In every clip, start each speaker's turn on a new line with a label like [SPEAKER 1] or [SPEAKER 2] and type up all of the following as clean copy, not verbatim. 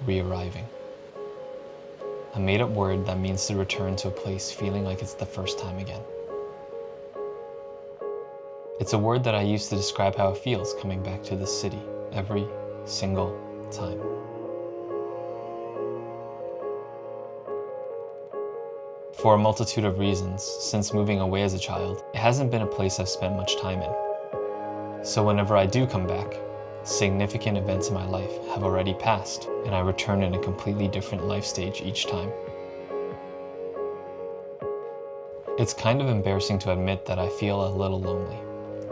[SPEAKER 1] Rearriving. A made-up word that means to return to a place feeling like it's the first time again. It's a word that I use to describe how it feels coming back to this city every single time. For a multitude of reasons, since moving away as a child, it hasn't been a place I've spent much time in. So whenever I do come back, significant events in my life have already passed, and I return in a completely different life stage each time. It's kind of embarrassing to admit that I feel a little lonely,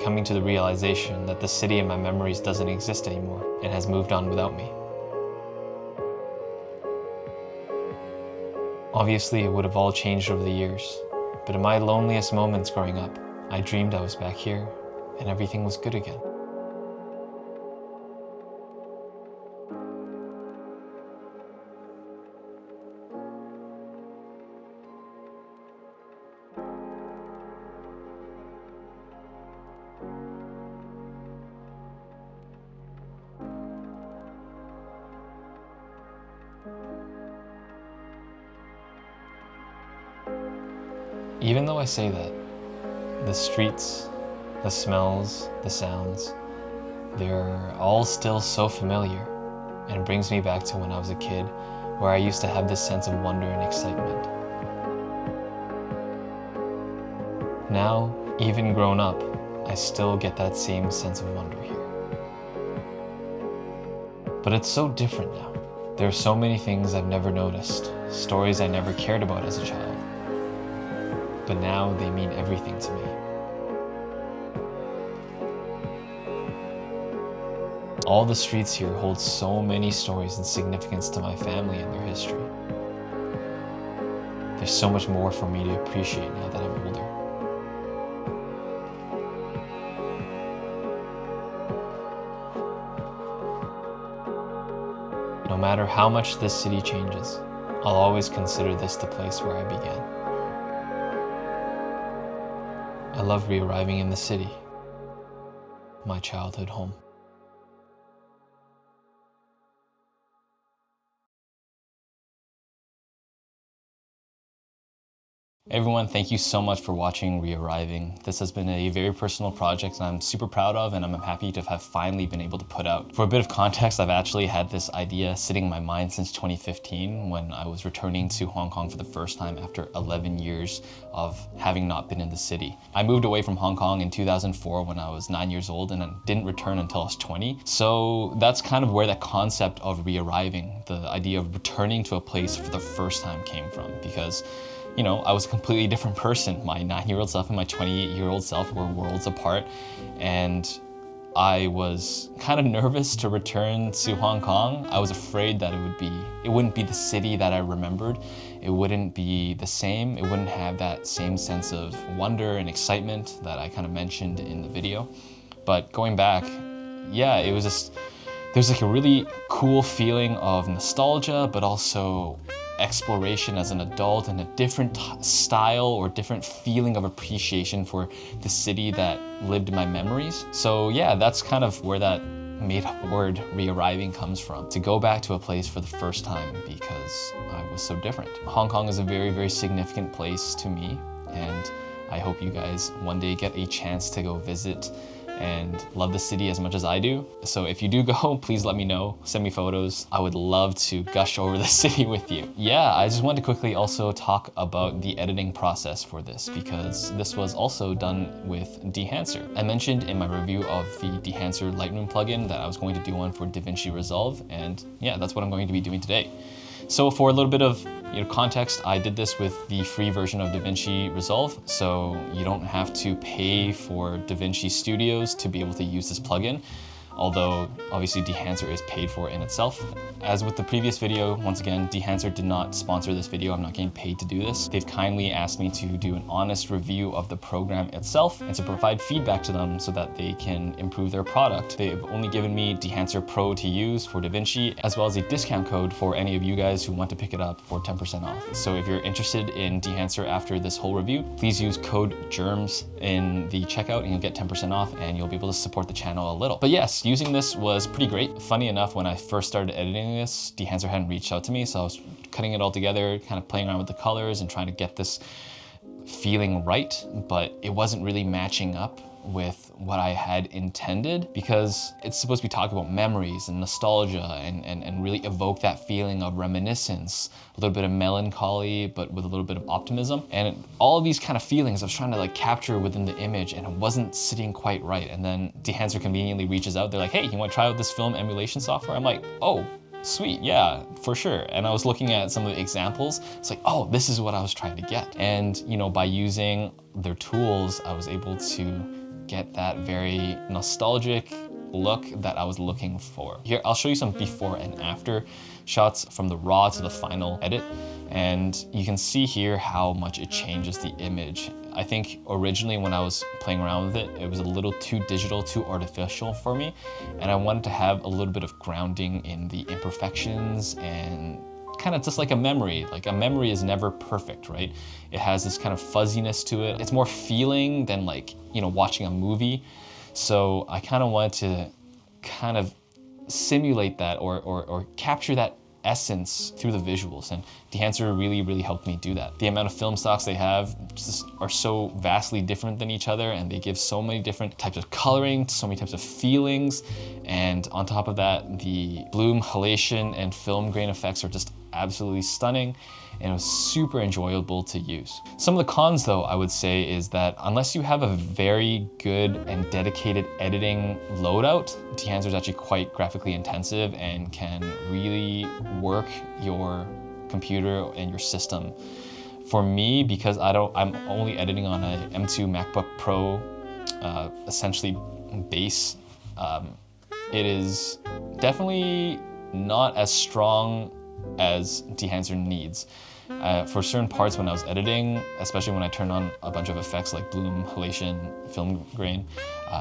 [SPEAKER 1] coming to the realization that the city in my memories doesn't exist anymore and has moved on without me. Obviously, it would have all changed over the years, but in my loneliest moments growing up, I dreamed I was back here and everything was good again. Even though I say that, the streets, the smells, the sounds, they're all still so familiar, and it brings me back to when I was a kid, where I used to have this sense of wonder and excitement. Now, even grown up, I still get that same sense of wonder here. But it's so different now. There are so many things I've never noticed, stories I never cared about as a child. But now they mean everything to me. All the streets here hold so many stories and significance to my family and their history. There's so much more for me to appreciate now that I'm older. No matter how much this city changes, I'll always consider this the place where I began. I love rearriving in the city, my childhood home. Hey everyone, thank you so much for watching Rearriving. This has been a very personal project I'm super proud of, and I'm happy to have finally been able to put out. For a bit of context, I've actually had this idea sitting in my mind since 2015 when I was returning to Hong Kong for the first time after 11 years of having not been in the city. I moved away from Hong Kong in 2004 when I was 9 years old, and I didn't return until I was 20. So that's kind of where that concept of rearriving, the idea of returning to a place for the first time, came from, because you know, I was a completely different person. My 9-year-old self and my 28-year-old self were worlds apart, and I was kind of nervous to return to Hong Kong. I was afraid that it wouldn't be the city that I remembered. It wouldn't be the same. It wouldn't have that same sense of wonder and excitement that I kind of mentioned in the video. But going back, yeah, it was just, there's like a really cool feeling of nostalgia, but also exploration as an adult and a different style or different feeling of appreciation for the city that lived in my memories. So yeah, that's kind of where that made-up word rearriving comes from, to go back to a place for the first time because I was so different. Hong Kong is a very, very significant place to me, and I hope you guys one day get a chance to go visit and love the city as much as I do. So if you do go, please let me know, send me photos. I would love to gush over the city with you. Yeah, I just wanted to quickly also talk about the editing process for this, because this was also done with Dehancer. I mentioned in my review of the Dehancer Lightroom plugin that I was going to do one for DaVinci Resolve, and yeah, that's what I'm going to be doing today. So for a little bit of context, I did this with the free version of DaVinci Resolve, so you don't have to pay for DaVinci Studios to be able to use this plugin, although obviously Dehancer is paid for in itself. As with the previous video, once again, Dehancer did not sponsor this video. I'm not getting paid to do this. They've kindly asked me to do an honest review of the program itself and to provide feedback to them so that they can improve their product. They've only given me Dehancer Pro to use for DaVinci, as well as a discount code for any of you guys who want to pick it up for 10% off. So if you're interested in Dehancer after this whole review, please use code GERMS in the checkout and you'll get 10% off and you'll be able to support the channel a little. But yes, honest, using this was pretty great. Funny enough, when I first started editing this, Dehancer hadn't reached out to me, so I was cutting it all together, kind of playing around with the colors and trying to get this feeling right, but it wasn't really matching up with what I had intended, because it's supposed to be talking about memories and nostalgia and really evoke that feeling of reminiscence, a little bit of melancholy, but with a little bit of optimism. And all of these kind of feelings I was trying to like capture within the image, and it wasn't sitting quite right. And then Dehancer conveniently reaches out. They're like, hey, you want to try out this film emulation software? I'm like, oh, sweet, yeah, for sure. And I was looking at some of the examples. It's like, oh, this is what I was trying to get. And you know, by using their tools, I was able to get that very nostalgic look that I was looking for. Here, I'll show you some before and after shots from the raw to the final edit. And you can see here how much it changes the image. I think originally when I was playing around with it, it was a little too digital, too artificial for me. And I wanted to have a little bit of grounding in the imperfections and kind of just like a memory. Like a memory is never perfect, right? It has this kind of fuzziness to it. It's more feeling than like, you know, watching a movie. So I kind of wanted to kind of simulate that or capture that essence through the visuals, and Dehancer really helped me do that. The amount of film stocks they have just are so vastly different than each other, and they give so many different types of coloring, so many types of feelings, and on top of that, the bloom, halation, and film grain effects are just absolutely stunning, and it was super enjoyable to use. Some of the cons though, I would say, is that unless you have a very good and dedicated editing loadout, Dehancer is actually quite graphically intensive and can really work your computer and your system. For me, because I'm only editing on a M2 MacBook Pro, essentially base, it is definitely not as strong as Dehancer needs. For certain parts when I was editing, especially when I turn on a bunch of effects like bloom, halation, film grain,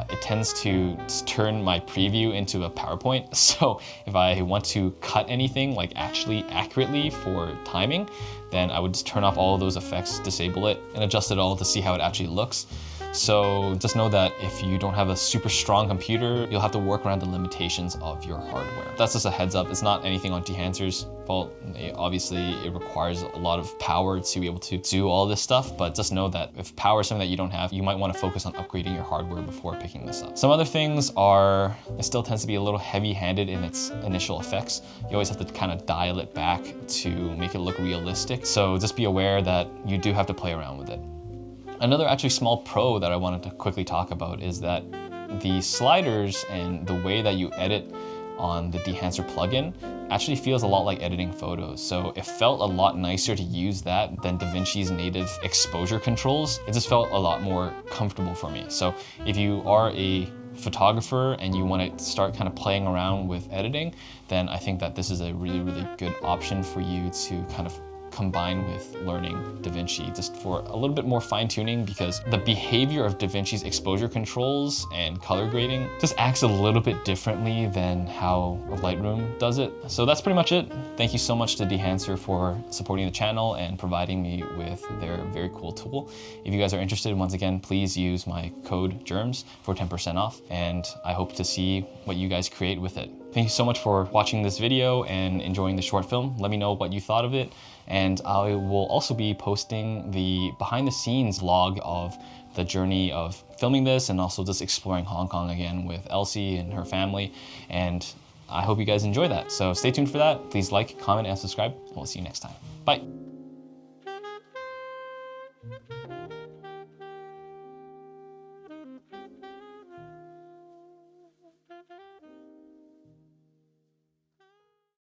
[SPEAKER 1] it tends to turn my preview into a PowerPoint. So if I want to cut anything like actually accurately for timing, then I would just turn off all of those effects, disable it, and adjust it all to see how it actually looks. So just know that if you don't have a super strong computer, you'll have to work around the limitations of your hardware. That's just a heads up. It's not anything on Dehancer's fault. Obviously, it requires a lot of power to be able to do all this stuff, but just know that if power is something that you don't have, you might want to focus on upgrading your hardware before picking this up. Some other things are, it still tends to be a little heavy-handed in its initial effects. You always have to kind of dial it back to make it look realistic. So just be aware that you do have to play around with it. Another actually small pro that I wanted to quickly talk about is that the sliders and the way that you edit on the Dehancer plugin actually feels a lot like editing photos. So it felt a lot nicer to use that than DaVinci's native exposure controls. It just felt a lot more comfortable for me. So if you are a photographer and you want to start kind of playing around with editing, then I think that this is a really good option for you to kind of combine with learning DaVinci just for a little bit more fine tuning, because the behavior of DaVinci's exposure controls and color grading just acts a little bit differently than how Lightroom does it. So that's pretty much it. Thank you so much to Dehancer for supporting the channel and providing me with their very cool tool. If you guys are interested, once again, please use my code GERMS for 10% off, and I hope to see what you guys create with it. Thank you so much for watching this video and enjoying the short film. Let me know what you thought of it. And I will also be posting the behind the scenes vlog of the journey of filming this and also just exploring Hong Kong again with Elsie and her family. And I hope you guys enjoy that. So stay tuned for that. Please like, comment, and subscribe. And we'll see you next time. Bye.